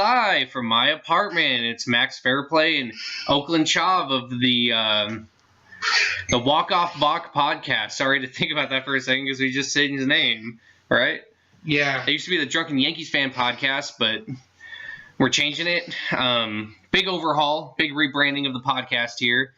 live from my apartment. It's Max Fairplay and Oakland Chav of the Walk-Off Balk podcast. Sorry to think about that for a second because we just said his name, right? Yeah. It used to be the Drunken Yankees Fan podcast, but we're changing it. Big overhaul, big rebranding of the podcast here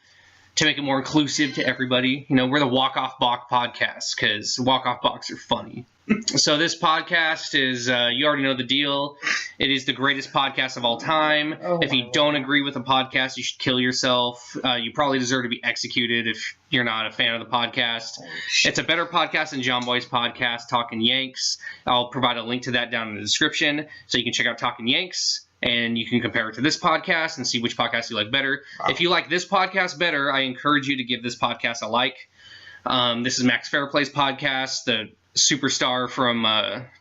to make it more inclusive to everybody. You know, we're the Walk-Off Balk podcast because Walk-Off Balks are funny. So this podcast is, you already know the deal. It is the greatest podcast of all time. If you don't agree with the podcast, you should kill yourself. You probably deserve to be executed if you're not a fan of the podcast. It's a better podcast than John Boy's podcast, Talking Yanks. I'll provide a link to that down in the description so you can check out Talking Yanks. And you can compare it to this podcast and see which podcast you like better. Wow. If you like this podcast better, I encourage you to give this podcast a like. This is Max Fairplay's podcast, the superstar from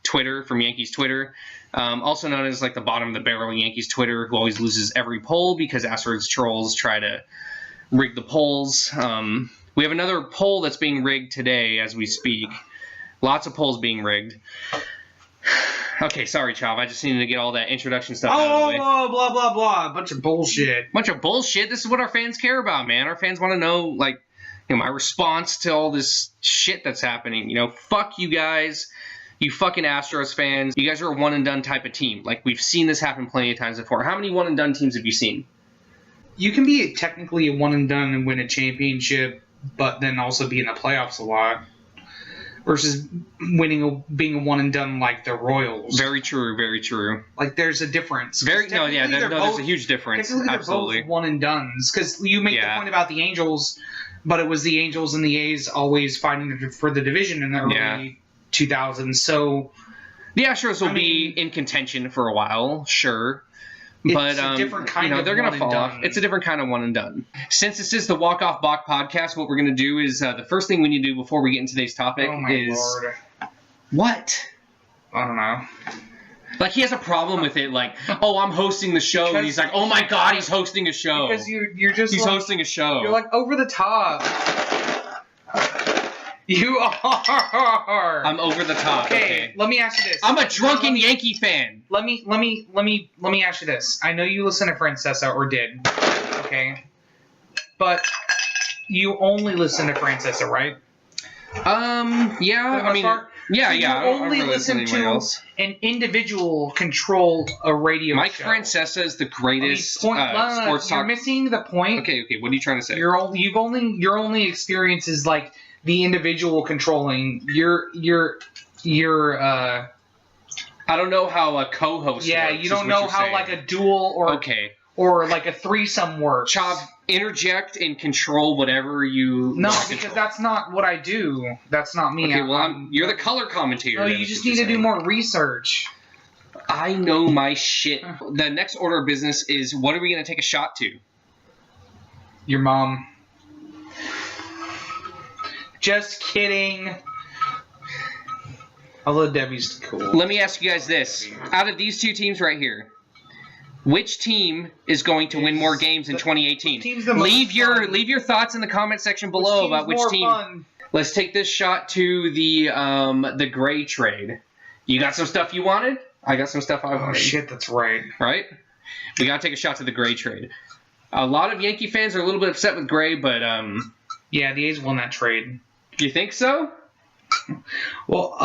Twitter, from Yankees Twitter. Also known as like the bottom of the barrel Yankees Twitter, who always loses every poll because Astros trolls try to rig the polls. We have another poll that's being rigged today as we speak. Lots of polls being rigged. Okay, sorry, Chav. I just needed to get all that introduction stuff out of the way. Oh, blah, blah, blah. Bunch of bullshit. Bunch of bullshit? This is what our fans care about, man. Our fans want to know, like, you know, my response to all this shit that's happening. You know, fuck you guys. You fucking Astros fans. You guys are a one-and-done type of team. Like, we've seen this happen plenty of times before. How many one-and-done teams have you seen? You can be technically a one-and-done and win a championship, but then also be in the playoffs a lot. Versus being a one and done like the Royals. Very true, very true. Like there's a difference. There's a huge difference. Absolutely, they're both one and dones. Because you make the point about the Angels, but it was the Angels and the A's always fighting for the division in the early 2000s. So the Astros will be in contention for a while, sure. But it's a different kind of they're going to fall off. It's a different kind of one and done. Since this is the Walk-Off Balk podcast, what we're going to do is the first thing we need to do before we get into today's topic is... Lord. What? I don't know. Like, he has a problem with it, like, oh, I'm hosting the show, because, and he's like, oh my god, he's hosting a show. Because you're just He's hosting a show. You're like over the top. You are. I'm over the top. Okay. Let me ask you this. I'm a drunken Yankee fan. Let me ask you this. I know you listen to Francesa or did. Okay. But you only listen to Francesa, right? Yeah. I mean, yeah. You only listen to an individual control a radio Mike show. Francesa is the greatest sports talk. You're missing the point. Okay. What are you trying to say? Your only experience is like the individual controlling your I don't know how a co-host works, you don't know how like a duel or like a threesome works. Chav, interject and control whatever you because that's not what I do. That's not me. Okay, well, you're the color commentator. No, you just need to do more research. I know my shit. The next order of business is, what are we going to take a shot to? Your mom. Just kidding. Although Debbie's cool. Let me ask you guys this. Out of these two teams right here, which team is going to win more games in 2018? Leave your thoughts in the comment section below about which team. Fun? Let's take this shot to the Gray trade. You got some stuff you wanted? I got some stuff I wanted. Oh shit, that's right. Right? We got to take a shot to the Gray trade. A lot of Yankee fans are a little bit upset with Gray, but yeah, the A's won that trade. You think so? Well,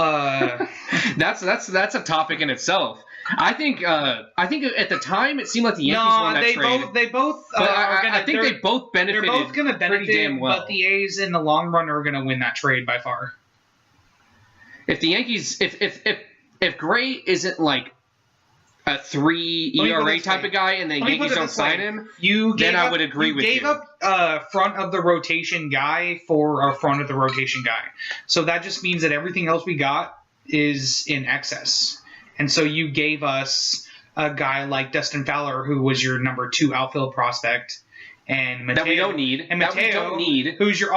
that's a topic in itself. I think at the time it seemed like the Yankees won that trade. They both I think they both benefited. They're both going to benefit, pretty damn well. But the A's in the long run are going to win that trade by far. If the Yankees, if Gray isn't like a 3 ERA type of guy, and the Yankees don't sign him, then I would agree with you. You gave up front of the rotation guy for a front of the rotation guy. So that just means that everything else we got is in excess. And so you gave us a guy like Dustin Fowler, who was your number 2 outfield prospect, and Mateo, that we don't need, and Mateo, who's your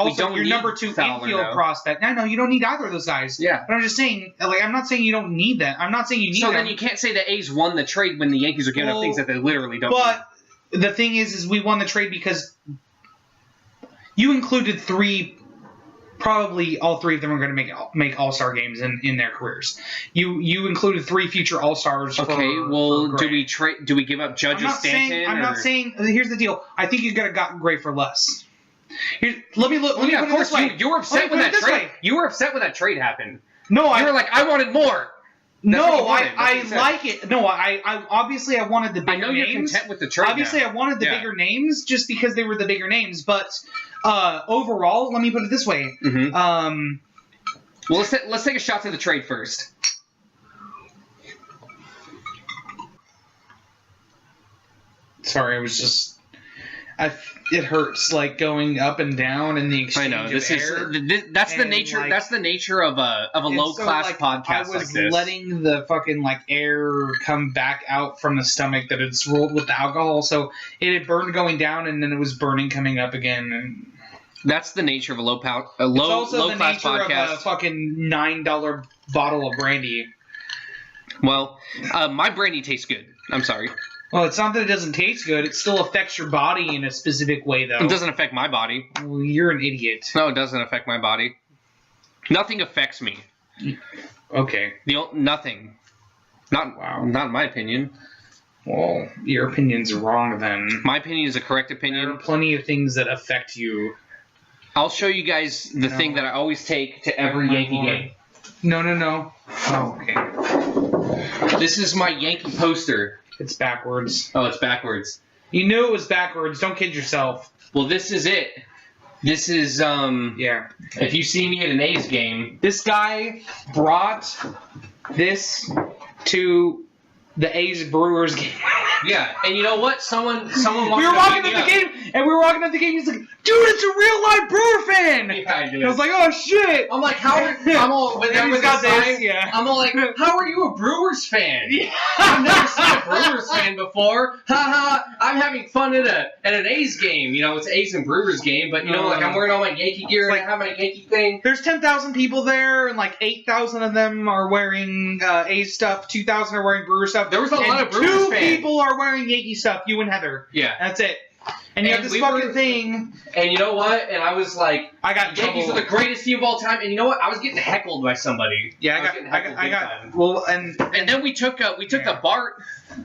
number 2 infield prospect. No, you don't need either of those guys. Yeah, but I'm just saying, like, I'm not saying you don't need that. I'm not saying you need. So then you can't say the A's won the trade when the Yankees are giving up things that they literally don't. But the thing is we won the trade because you included 3 probably all three of them are going to make All-Star games in their careers. You included 3 future All-Stars. Okay, do we give up Judge or Stanton? I'm not saying. Here's the deal. I think you could have gotten Gray for less. Let me put it this way. You were upset when that trade. You were upset when that trade happened. No, you were like, I wanted more. I like it. No, I obviously I wanted the bigger names. I know you're content with the trade. Obviously, I wanted the bigger names just because they were the bigger names. But overall, let me put it this way. Mm-hmm. Well, let's take a shot to the trade first. Sorry, I was just. It hurts like going up and down in the exchange. I know that's the nature. Like, that's the nature of a low class podcast like this. I was letting the fucking like air come back out from the stomach that it's rolled with the alcohol, so it had burned going down and then it was burning coming up again. And that's the nature of a low class podcast. It's also the nature of a fucking $9 bottle of brandy. Well, my brandy tastes good. I'm sorry. Well, it's not that it doesn't taste good. It still affects your body in a specific way, though. It doesn't affect my body. Well, you're an idiot. No, it doesn't affect my body. Nothing affects me. Okay. Nothing. Not in my opinion. Well, your opinion's wrong then. My opinion is a correct opinion. There are plenty of things that affect you. I'll show you guys the thing that I always take to every Yankee game. No. Oh, okay. This is my Yankee poster. It's backwards. Oh, it's backwards. You knew it was backwards. Don't kid yourself. Well, this is it. This is, Yeah. If you see me at an A's game. This guy brought this to the A's Brewers game. Yeah, and you know what? Someone we were walking up the game, and we were walking up the game. He's like, "Dude, it's a real live Brewer fan." Yeah, I do. I was like, "Oh shit!" I'm like, "How?" I'm all with this. Yeah. I'm all like, "How are you a Brewers fan?" Yeah. I've never seen a Brewers fan before. Haha! I'm having fun at an A's game. You know, it's A's and Brewers game, but you know, like I'm wearing all my Yankee gear and I have my Yankee thing. There's 10,000 people there, and like 8,000 of them are wearing A's stuff. 2,000 are wearing Brewer stuff. There was a lot of Brewers fans. 2 people are wearing Yankee stuff. You and Heather. Yeah. That's it. And you have this fucking thing. And you know what? And I was like, I got Yankees are the greatest team of all time. And you know what? I was getting heckled by somebody. Yeah, I got. Well, and then we took the Bart.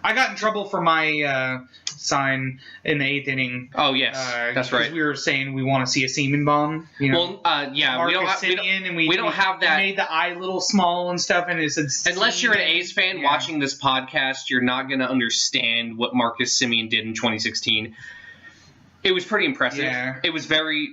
I got in trouble for my sign in the 8th inning. Oh yes, that's right. We were saying we want to see a semen bomb. You know, well, yeah, we don't have that. We made the eye little small and stuff, and it said. Unless you're an A's fan watching this podcast, you're not going to understand what Marcus Semien did in 2016. It was pretty impressive. Yeah. It was very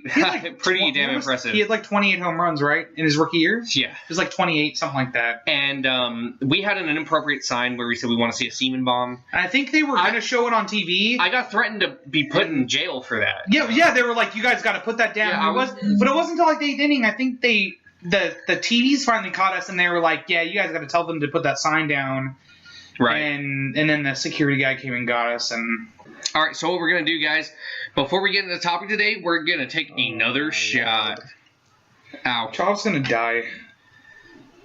pretty damn impressive. He had like 28 home runs, right, in his rookie year? Yeah. It was like 28, something like that. And we had an inappropriate sign where we said we want to see a semen bomb. I think they were going to show it on TV. I got threatened to be put in jail for that. Yeah, they were like, you guys got to put that down. Yeah, but it wasn't until like the 8th inning. I think the TVs finally caught us, and they were like, yeah, you guys got to tell them to put that sign down. Right. And then the security guy came and got us. And all right, so what we're going to do, guys, before we get into the topic today, we're going to take another shot. Ow. Charles going to die.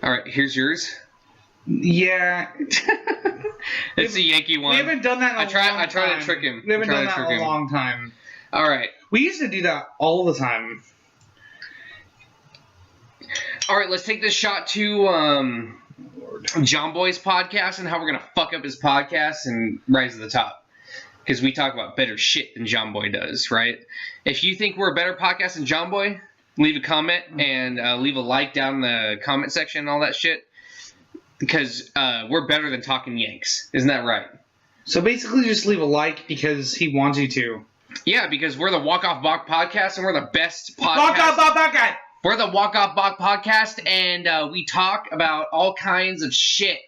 All right, here's yours. Yeah. It's a Yankee one. We haven't done that in a long time. I tried to trick him. We haven't done that in a long time. All right. We used to do that all the time. All right, let's take this shot to John Boy's podcast and how we're going to fuck up his podcast and rise to the top. Because we talk about better shit than John Boy does, right? If you think we're a better podcast than John Boy, leave a comment and leave a like down in the comment section and all that shit. Because we're better than talking Yanks. Isn't that right? So basically just leave a like because he wants you to. Yeah, because we're the Walk Off Balk podcast and we're the best podcast. Walk Off Balk podcast! We're the Walk Off Balk podcast and we talk about all kinds of shit.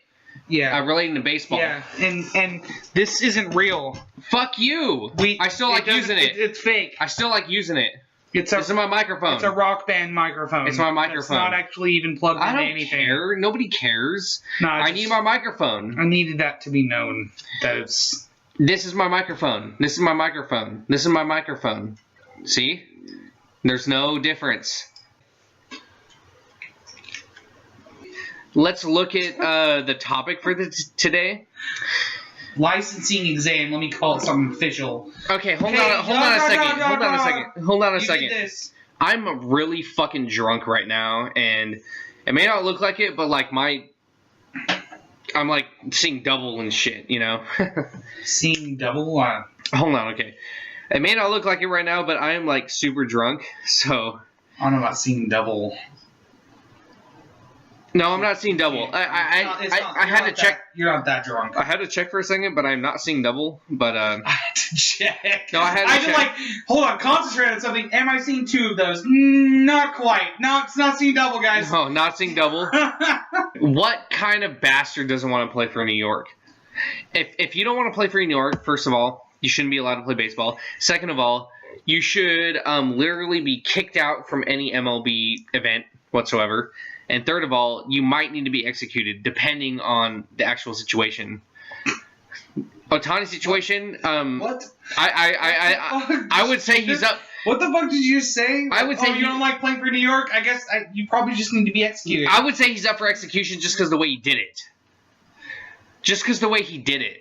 Yeah, relating to baseball. Yeah, and this isn't real. Fuck you. I still like using it. It's fake. I still like using it. This is my microphone. It's a Rock Band microphone. It's my microphone. It's not actually even plugged into anything. I don't care. Nobody cares. No, I need my microphone. I needed that to be known. That it's. This is my microphone. This is my microphone. This is my microphone. See? There's no difference. Let's look at the topic for today. Licensing exam. Let me call it something official. Okay, hold on a second. Hold on a second. You did this. I'm really fucking drunk right now, and it may not look like it, but like I'm like seeing double and shit, you know? Seeing double? Hold on, okay. It may not look like it right now, but I am like super drunk, so. I don't know about seeing double. No, I'm not seeing double. I had to check. You're not that drunk. I had to check for a second, but I'm not seeing double. But I had to check. No, I had to check. Like, hold on, concentrate on something. Am I seeing 2 of those? Not quite. No, it's not seeing double, guys. No, not seeing double. What kind of bastard doesn't want to play for New York? If you don't want to play for New York, first of all, you shouldn't be allowed to play baseball. Second of all, you should literally be kicked out from any MLB event whatsoever. And third of all, you might need to be executed depending on the actual situation. Ohtani's situation. What? I would say he's up. What the fuck did you say? I would say you don't like playing for New York. I guess you probably just need to be executed. I would say he's up for execution just because of the way he did it. Just because the way he did it.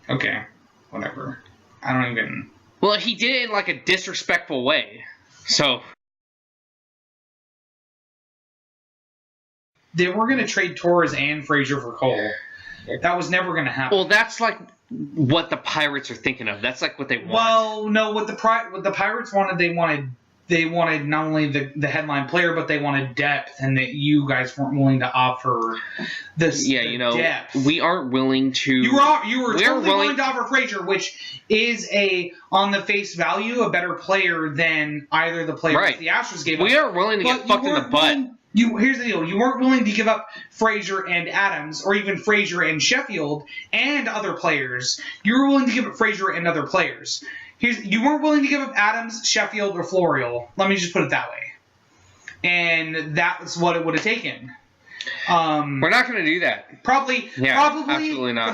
Okay, whatever. I don't even. Well, he did it in like a disrespectful way. So. They were going to trade Torres and Frazier for Cole. That was never going to happen. Well, that's like what the Pirates are thinking of. That's like what they want. Well, no, what the Pirates wanted, they wanted not only the headline player, but they wanted depth, and that you guys weren't willing to offer this. Yeah, you know, depth. We aren't willing to. You were totally willing to offer Frazier, which is on the face value a better player than either the players the Astros gave us. We aren't willing to get fucked in the butt. Here's the deal. You weren't willing to give up Frazier and Adams, or even Frazier and Sheffield and other players. You were willing to give up Frazier and other players. You weren't willing to give up Adams, Sheffield, or Florial. Let me just put it that way. And that's what it would have taken. We're not going to do that. Probably absolutely not.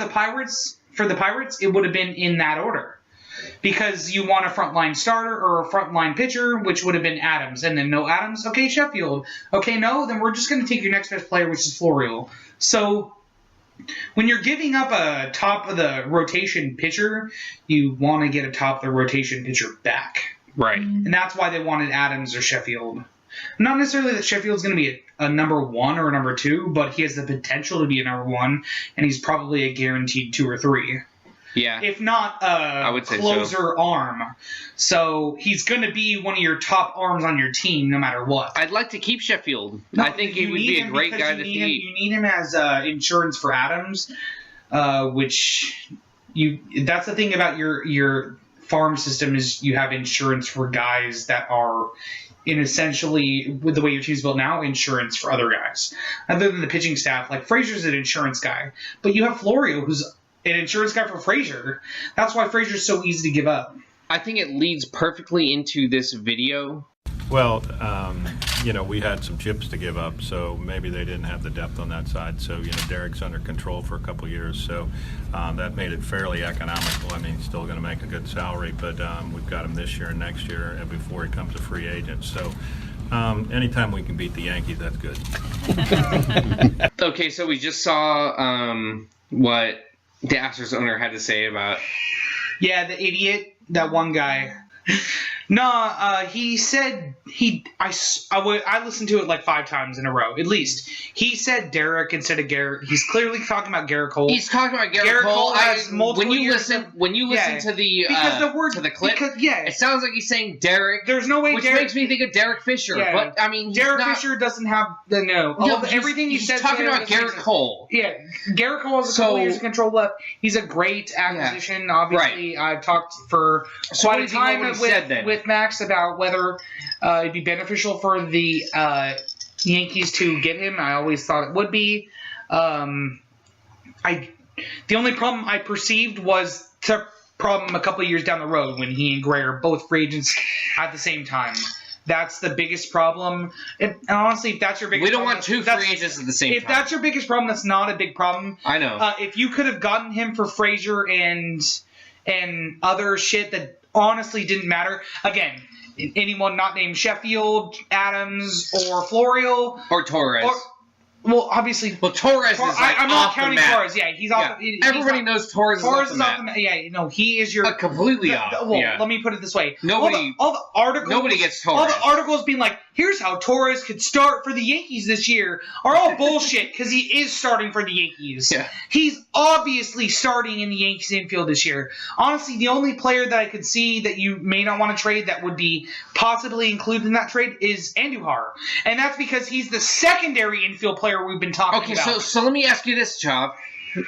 For the Pirates, it would have been in that order. Because you want a frontline starter or a frontline pitcher, which would have been Adams. And then no Adams, okay, Sheffield. Okay, no, then we're just going to take your next best player, which is Florial. So when you're giving up a top of the rotation pitcher, you want to get a top of the rotation pitcher back. Right. And that's why they wanted Adams or Sheffield. Not necessarily that Sheffield's going to be a number 1 or a number 2, but he has the potential to be a number 1, and he's probably a guaranteed 2 or 3. Yeah. If not I would say closer arm. So he's going to be one of your top arms on your team no matter what. I'd like to keep Sheffield. No, I think he would be a great guy to keep. You need him as insurance for Adams, which that's the thing about your farm system is you have insurance for guys that are in essentially, with the way your team's built now, insurance for other guys. Other than the pitching staff, like Frazier's an insurance guy. But you have Florio, who's an insurance guy for Frazier. That's why Frazier's so easy to give up. I think it leads perfectly into this video. Well, we had some chips to give up, so maybe they didn't have the depth on that side. So, Derek's under control for a couple of years, so that made it fairly economical. I mean, he's still going to make a good salary, but we've got him this year and next year and before he becomes a free agent. So anytime we can beat the Yankees, that's good. Okay, so we just saw what the Astros owner had to say about... Yeah, the idiot, that one guy. No, he said I listened to it like 5 times in a row, at least. He said Derek instead of Garrett. He's clearly talking about Garrett Cole. He's talking about Garrett Cole. Has multiple when you listen to the to the clip, it sounds like he's saying Derek. There's no way, which makes me think of Derek Fisher. Yeah. But I mean, Derek Fisher doesn't have the everything he says. He's talking about Garrett Cole. Yeah, Garrett Cole has a couple years of control left. He's a great acquisition. Yeah. Obviously, right. I've talked for quite a time with Max about whether it'd be beneficial for the Yankees to get him. I always thought it would be. The only problem I perceived was the problem a couple of years down the road when he and Gray are both free agents at the same time. That's the biggest problem. And honestly, if that's your biggest problem... We don't want 2 free agents at the same time. If that's your biggest problem, that's not a big problem. I know. If you could have gotten him for Frazier and other shit that honestly didn't matter. Again, anyone not named Sheffield, Adams, or Florial. Or Torres. Well, obviously. Well, Torres is like I'm not off counting the map. Torres. Yeah, he's off. Everybody knows Torres is off the map. Yeah, no, he is your completely off. Well, let me put it this way. Nobody gets Torres. All the articles being like, here's how Torres could start for the Yankees this year are all bullshit because he is starting for the Yankees. Yeah. He's obviously starting in the Yankees infield this year. Honestly, the only player that I could see that you may not want to trade that would be possibly included in that trade is Andujar. And that's because he's the secondary infield player we've been talking about. Okay, so let me ask you this, Chav.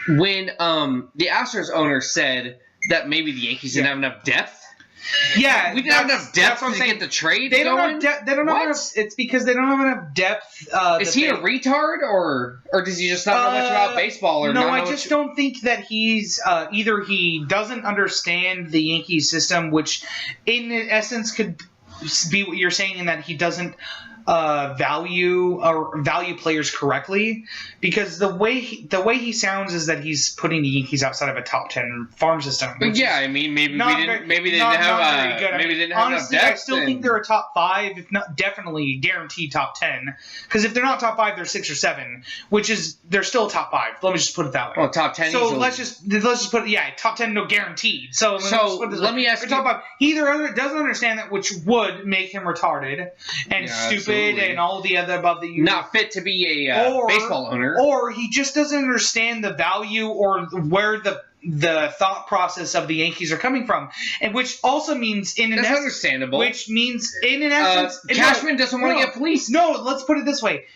When the Astros owner said that maybe the Yankees didn't have enough depth, yeah, we didn't have enough depth to get the trade they don't going? Have depth. They don't have enough. It's because they don't have enough depth. Is he a retard, or does he just not know much about baseball? Or no, not I just don't think that he's either he doesn't understand the Yankees system, which in essence could be what you're saying, in that he doesn't value players correctly, because the way he sounds is that he's putting the Yankees outside of a top 10 farm system. Yeah, I mean, maybe they didn't have Honestly, enough depth. I still think they're a top 5, if not definitely guaranteed top 10. Because if they're not top 5, they're 6 or 7, which is they're still top 5. Let me just put it that way. Well, top 10. So let's just put it, top 10, no guaranteed. So let me ask you. Top 5. Either doesn't understand that, which would make him retarded and stupid. And all the other above that you not fit to be a baseball owner, or he just doesn't understand the value or where the thought process of the Yankees are coming from, and which also means that's understandable. Which means in an essence, Cashman doesn't want to get policed. No, let's put it this way: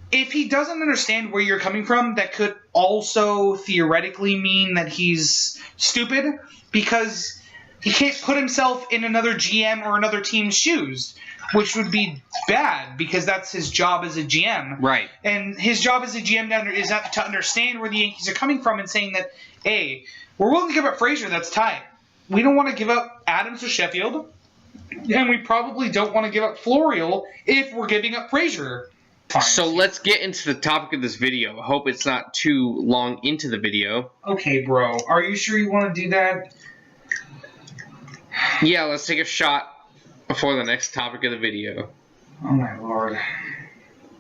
if he doesn't understand where you're coming from, that could also theoretically mean that he's stupid, because he can't put himself in another GM or another team's shoes, which would be bad, because that's his job as a GM. Right. And his job as a GM is not to understand where the Yankees are coming from and saying that, hey, we're willing to give up Frazier, that's tight. We don't want to give up Adams or Sheffield, and we probably don't want to give up Florial if we're giving up Frazier. Fine. So let's get into the topic of this video. I hope it's not too long into the video. Okay, bro. Are you sure you want to do that? Yeah, let's take a shot before the next topic of the video. Oh my lord.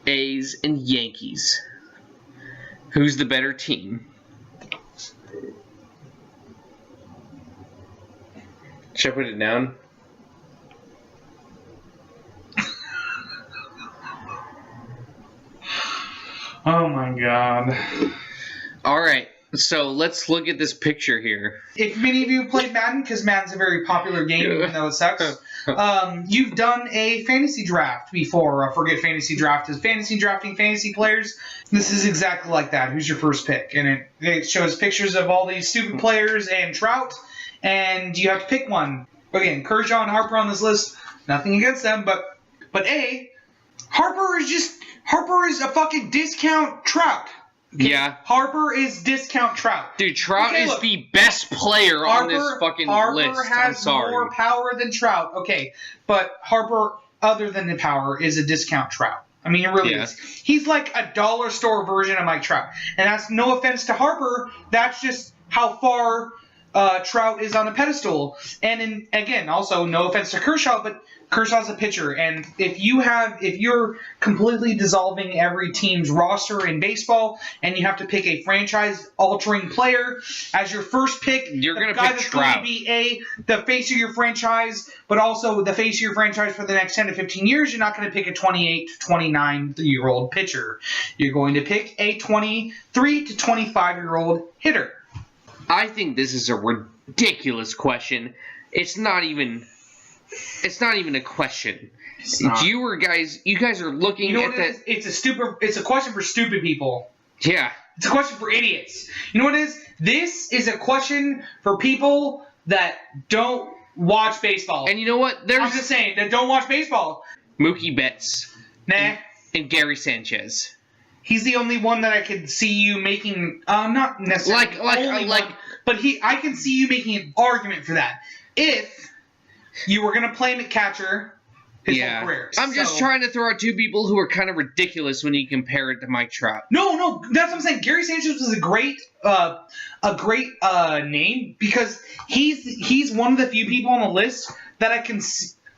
A's and Yankees. Who's the better team? Should I put it down? Oh my god. Alright, so let's look at this picture here. If many of you played Madden, because Madden's a very popular game, even though it sucks, you've done a fantasy draft before. Forget fantasy draft is fantasy drafting fantasy players. This is exactly like that. Who's your first pick? And it shows pictures of all these stupid players and Trout, and you have to pick one. Again, Kershaw and Harper on this list. Nothing against them, but Harper is a fucking discount Trout. Okay? Yeah. Harper is discount Trout. Dude, Trout is the best player on this fucking list. Harper has more power than Trout. Okay, but Harper, other than the power, is a discount Trout. I mean, it really is. He's like a dollar store version of Mike Trout. And that's no offense to Harper. That's just how far Trout is on a pedestal. And again, also no offense to Kershaw, but Kershaw's a pitcher, and if you're completely dissolving every team's roster in baseball, and you have to pick a franchise-altering player as your first pick, you're going to pick Trout. Going to be the face of your franchise, but also the face of your franchise for the next 10 to 15 years. You're not going to pick a 28 to 29-year-old pitcher. You're going to pick a 23 to 25-year-old hitter. I think this is a ridiculous question. It's not even a question. You guys are looking at that. It's a question for stupid people. Yeah. It's a question for idiots. You know what it is? This is a question for people that don't watch baseball. And you know what? I'm just saying, that don't watch baseball. Mookie Betts. Nah. And Gary Sanchez. He's the only one that I could see you making, not necessarily but I can see you making an argument for that. If you were going to play him at catcher his whole career. I'm just trying to throw out two people who are kind of ridiculous when you compare it to Mike Trout. No, that's what I'm saying. Gary Sanchez was a great name, because he's one of the few people on the list that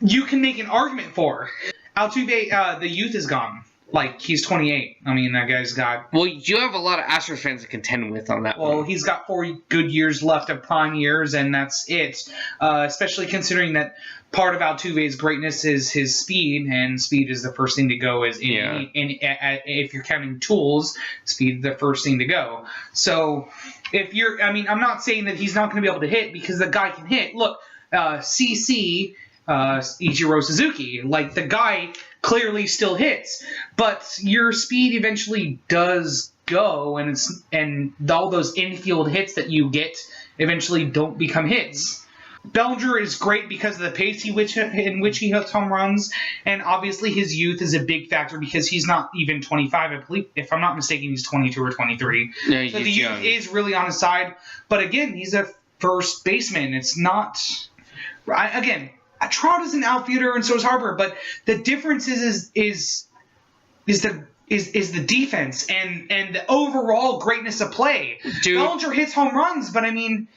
you can make an argument for. Altuve, the youth is gone. Like, he's 28. I mean, that guy's got... Well, you have a lot of Astros fans to contend with on that Well, one. he's got 4 good years left of prime years, and that's it. Especially considering that part of Altuve's greatness is his speed, and speed is the first thing to go. If you're counting tools, speed is the first thing to go. So, I'm not saying that he's not going to be able to hit, because the guy can hit. Look, CC... Ichiro Suzuki, like, the guy clearly still hits, but your speed eventually does go, and all those infield hits that you get eventually don't become hits. Bellinger is great because of the pace in which he hits home runs, and obviously his youth is a big factor because he's not even 25. I believe, if I'm not mistaken, he's 22 or 23. Yeah, so the youth is really on his side, but again, he's a first baseman. It's not... Again, Trout is an outfielder, and so is Harper. But the difference is the defense and the overall greatness of play. Dude. Bellinger hits home runs, but I mean,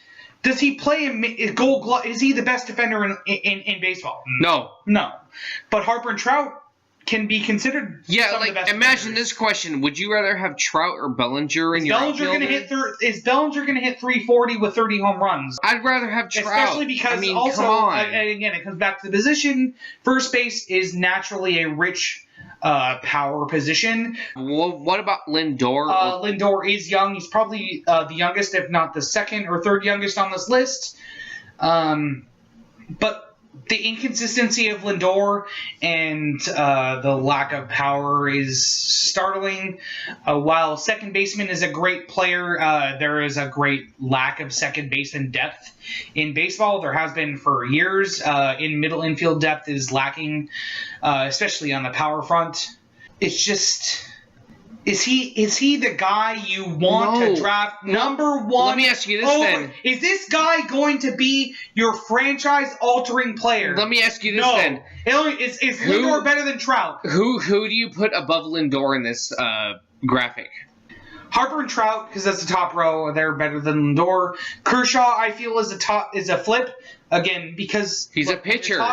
does he play in Gold Glove? Is he the best defender in baseball? No. But Harper and Trout can be considered. Yeah, some of the best imagine defenders. this question: would you rather have Trout or Bellinger in your outfield? Is Bellinger going to hit 340 with 30 home runs? I'd rather have Trout. Especially because also, come on. Again, it comes back to the position. First base is naturally a rich power position. Well, what about Lindor? Lindor is young. He's probably the youngest, if not the second or third youngest on this list. But the inconsistency of Lindor and the lack of power is startling. While second baseman is a great player, there is a great lack of second baseman depth in baseball. There has been for years. In middle infield, depth is lacking, especially on the power front. It's just... Is he the guy you want to draft number one? Let me ask you this then. Is this guy going to be your franchise-altering player? Let me ask you this then. Is Lindor better than Trout? Who do you put above Lindor in this graphic? Harper and Trout, because that's the top row. They're better than Lindor. Kershaw, I feel, is a flip again because he's a pitcher. When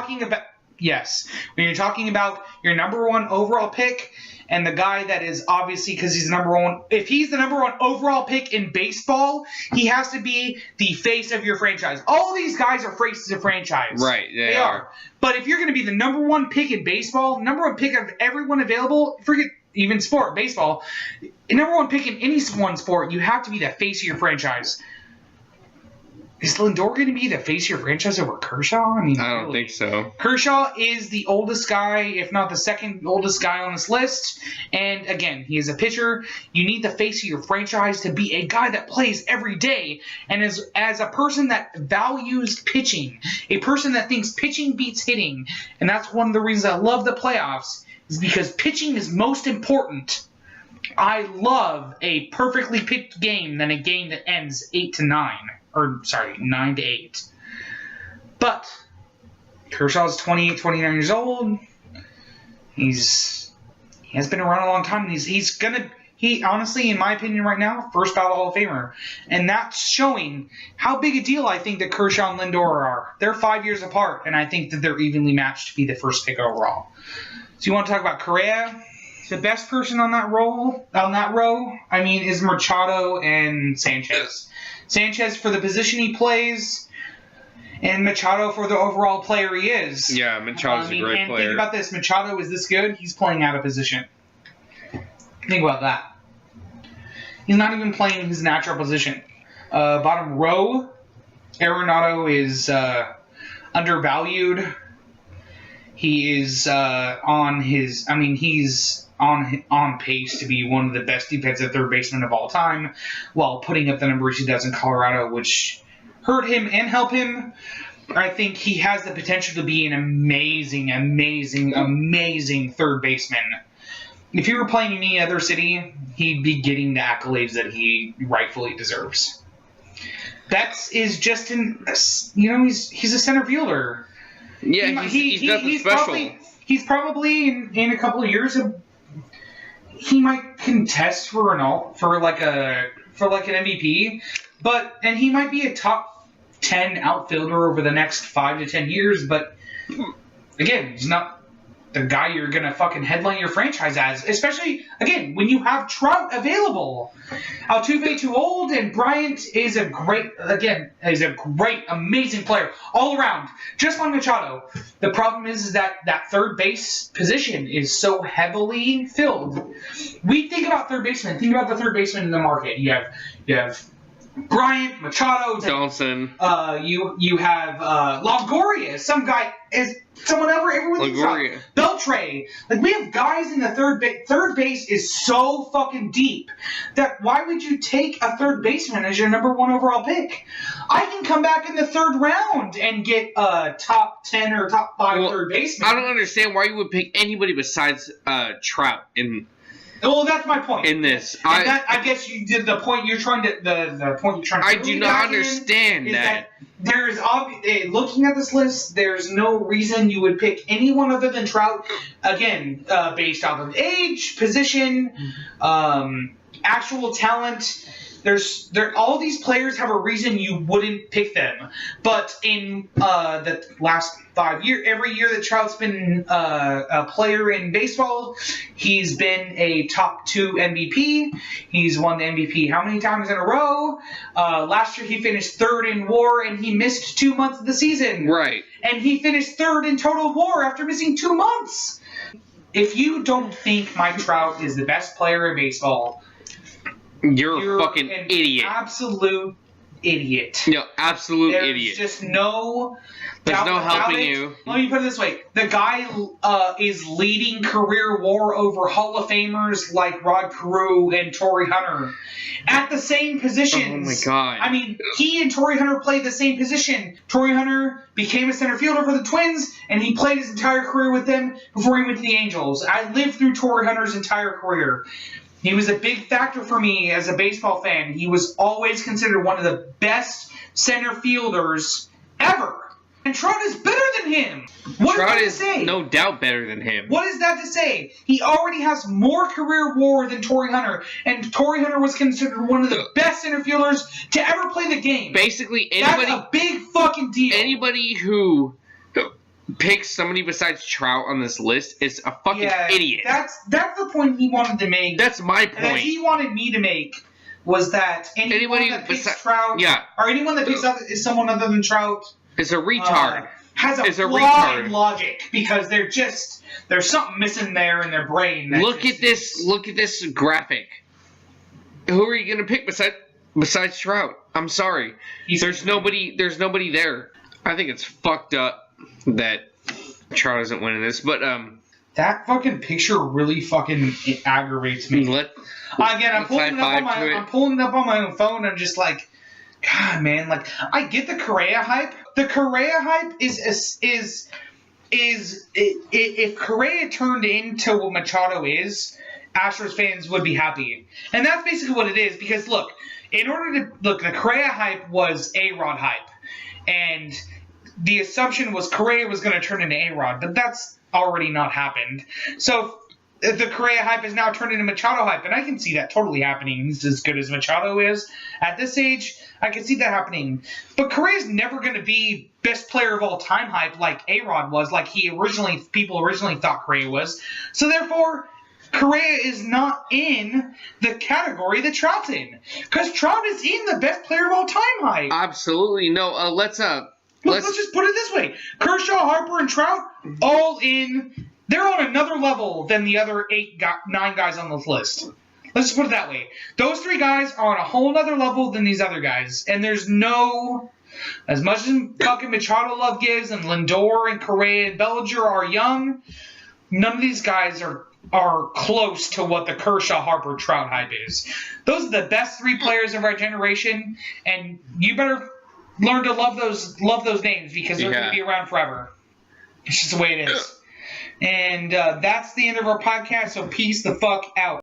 you're talking about your number one overall pick. And the guy that is obviously, because he's the number one, if he's the number one overall pick in baseball, he has to be the face of your franchise. All these guys are faces of franchise. Right, they are. But if you're going to be the number one pick in baseball, number one pick of everyone available, forget even sport, baseball, number one pick in any one sport, you have to be the face of your franchise. Is Lindor going to be the face of your franchise over Kershaw? I mean, I don't think so. Kershaw is the oldest guy, if not the second oldest guy on this list. And again, he is a pitcher. You need the face of your franchise to be a guy that plays every day. And as a person that values pitching, a person that thinks pitching beats hitting, and that's one of the reasons I love the playoffs, is because pitching is most important. I love a perfectly pitched game than a game that ends 8-9. 9-8. But Kershaw's 28, 29 years old. He has been around a long time. And he honestly, in my opinion right now, first ballot Hall of Famer. And that's showing how big a deal I think that Kershaw and Lindor are. They're 5 years apart, and I think that they're evenly matched to be the first pick overall. So you want to talk about Correa? The best person on that row, I mean, is Machado and Sanchez. Sanchez for the position he plays, and Machado for the overall player he is. Yeah, Machado's a great player. Think about this. Machado is this good. He's playing out of position. Think about that. He's not even playing his natural position. Bottom row, Arenado is undervalued. He is he's on pace to be one of the best defensive third basemen of all time, while putting up the numbers he does in Colorado, which hurt him and help him. I think he has the potential to be an amazing, amazing, amazing third baseman. If he were playing in any other city, he'd be getting the accolades that he rightfully deserves. He's a center fielder. Yeah, he's nothing special. He's probably in a couple of years he might contest for an MVP, and he might be a top 10 outfielder over the next 5 to 10 years. But again, the guy you're going to fucking headline your franchise as, especially, again, when you have Trout available. Altuve too old, and Bryant is a great, amazing player all around, just like Machado. The problem is that third base position is so heavily filled. We think about third baseman. Think about the third baseman in the market. You have Bryant, Machado, Johnson. You have Longoria, everyone thinks about. Beltray. Like, we have guys in the third base is so fucking deep that why would you take a third baseman as your number 1 overall pick? I can come back in the 3rd round and get a top 10 or top 5 third baseman. I don't understand why you would pick anybody besides Trout in. Well, that's my point. In this, I guess you did the point you're trying to. The point you're trying to. I do not understand that. There's looking at this list, there's no reason you would pick anyone other than Trout. Again, based off of age, position, actual talent. All these players have a reason you wouldn't pick them. But in the last 5 years, every year that Trout's been a player in baseball, he's been a top 2 MVP. He's won the MVP how many times in a row? Last year he finished 3rd in WAR, and he missed 2 months of the season. Right. And he finished 3rd in total WAR after missing 2 months. If you don't think Mike Trout is the best player in baseball, you're a fucking idiot. Absolute idiot. No, absolute idiot. There's just no. There's no helping you. Let me put it this way: the guy is leading career WAR over Hall of Famers like Rod Carew and Torrey Hunter at the same positions. Oh my god! I mean, he and Torrey Hunter played the same position. Torrey Hunter became a center fielder for the Twins, and he played his entire career with them before he went to the Angels. I lived through Torrey Hunter's entire career. He was a big factor for me as a baseball fan. He was always considered one of the best center fielders ever. And Trout is better than him. What Trout is that to say? No doubt better than him. What is that to say? He already has more career WAR than Torrey Hunter. And Torrey Hunter was considered one of the best center fielders to ever play the game. Basically, anybody... That's a big fucking deal. Anybody who picks somebody besides Trout on this list is a fucking idiot. That's the point he wanted to make. That's my point. That he wanted me to make was that anyone that picks Trout, or anyone that picks up is someone other than Trout, is a retard. Has a flaw in logic because there's something missing there in their brain. Look at this graphic. Who are you gonna pick besides Trout? I'm sorry. There's nobody there. I think it's fucked up that Trout isn't winning this, but that fucking picture really fucking aggravates me. I'm pulling it up on my own phone. I'm just like, God, man. Like, I get the Correa hype. The Correa hype is if Correa turned into what Machado is, Astros fans would be happy, and that's basically what it is. Because the Correa hype was A-Rod hype, and the assumption was Correa was going to turn into A-Rod, but that's already not happened. So the Correa hype is now turned into Machado hype, and I can see that totally happening. He's as good as Machado is. At this age, I can see that happening. But Correa's never going to be best player of all time hype like A-Rod was, like people originally thought Correa was. So therefore, Correa is not in the category that Trout's in. Because Trout is in the best player of all time hype. Absolutely. No, let's just put it this way. Kershaw, Harper, and Trout, all in. They're on another level than the other 9 guys on this list. Let's just put it that way. Those 3 guys are on a whole other level than these other guys. And there's no... As much as fucking Machado love gives, and Lindor and Correa and Bellinger are young, none of these guys are close to what the Kershaw, Harper, Trout hype is. Those are the best 3 players of our generation, and you better learn to love those names because they're going to be around forever. It's just the way it is. And that's the end of our podcast, so peace the fuck out.